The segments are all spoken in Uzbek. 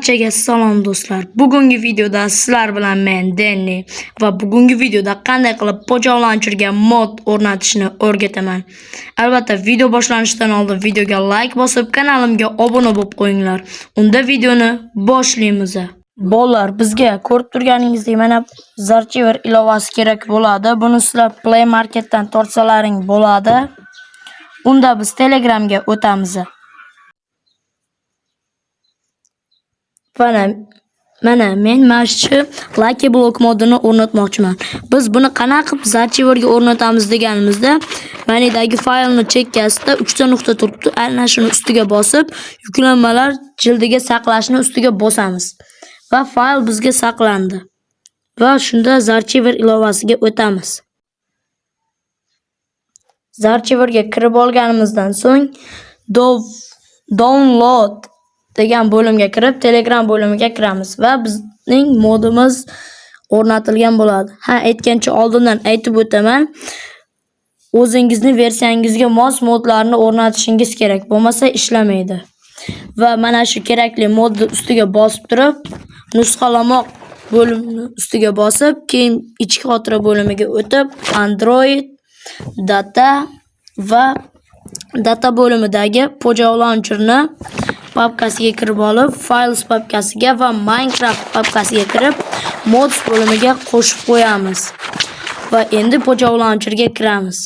Barchaga salom do'stlar. Bugungi videoda sizlar bilan men Denni va bugungi videoda qanday qilib po'choqlantirga mod o'rnatishni o'rgataman. Albatta, video boshlanishidan oldin videoga like bosib, kanalimga obuna bo'lib qo'yinglar. Unda videoni boshlaymiz. Bolalar, bizga ko'rib turganingizdek mana Zarchiver ilovasi kerak bo'ladi. Buni sizlar Play Marketdan tortsalaring bo'ladi. Unda biz Telegramga o'tamiz. Mana men shu Lucky Block modini o'rnatmoqchiman. Biz buni qanaqa qilib Zarchiverga o'rnatamiz deganimizda, menidagi faylni chekkasida 3 ta nuqta turibdi. Ana shuni ustiga bosib, yuklanmalar jildiga saqlashni ustiga bosamiz. Va fayl bizga saqlandi. Va shunda Zarchiver ilovasiga o'tamiz. Zarchiverga kirib olganimizdan so'ng download degan bo'limga kirib, Telegram bo'limiga kiramiz va bizning modimiz o'rnatilgan bo'ladi. Aytgancha oldindan aytib o'taman. O'zingizning versiyangizga mos modlarni o'rnatishingiz kerak, bo'lmasa ishlamaydi. Va mana shu kerakli modni ustiga bosib turib, nusxalamoq bo'limini ustiga bosib, keyin ichki xotira bo'limiga o'tib, Android, data va data bo'limidagi po'choqlantirni papkasiga kirib olib, Files papkasiga va Minecraft papkasiga kirib, Mods bo'limiga qo'shib qo'yamiz. Va endi po'choqlantirga kiramiz.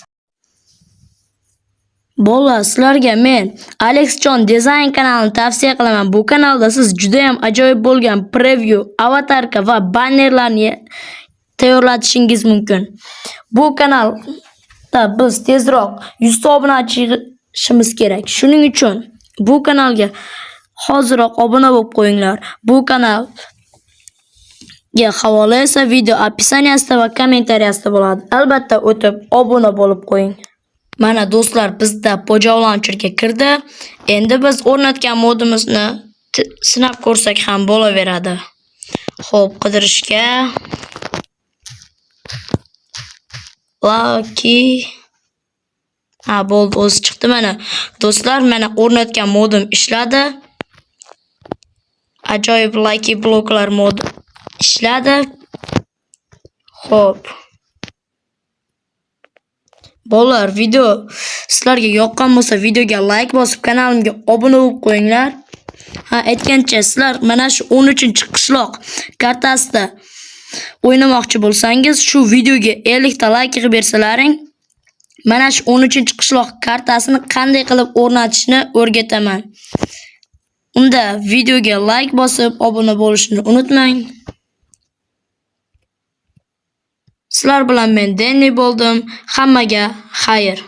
Bolalar, sizlarga men Alexjon Design kanalini tavsiya qilaman. Bu kanalda siz juda ham ajoyib bo'lgan preview, avatarka va bannerlarni tayyorlatishingiz mumkin. Bu kanalda biz tezroq 100 ta obunachimiz kerak. Shuning uchun bu kanalga hoziroq obuna bo'lib qo'yinglar. Bu kanalga havola esa video opisaniyasida va kommentariyasida bo'ladi. Albatta o'tib obuna bo'lib qo'ying. Mana do'stlar, bizda po'choqlantirga kirdi. Endi biz o'rnatgan modimizni sinab ko'rsak ham bo'laveradi. Xo'p, qidirishga Lucky bo'ldi, o'zi chiqdi mana. Do'stlar, mana o'rnatgan modim ishladi. Ajoyib Lucky Blocklar modi ishladi. Xo'p. Bolalar, video sizlarga yoqqan bo'lsa, videoga like bosib, kanalimga obuna bo'lib qo'yinglar. Aytgancha, sizlar mana shu 13-qishloq kartasida o'ynamoqchi bo'lsangiz, shu videoga 50 ta like qilib bersalaring, mana shu 13-qishloq kartasini qanday qilib o'rnatishni o'rgataman. Unda videoga like bosib, obuna bo'lishni unutmang. Sizlar bilan men Denni bo'ldim. Hammaga xayr.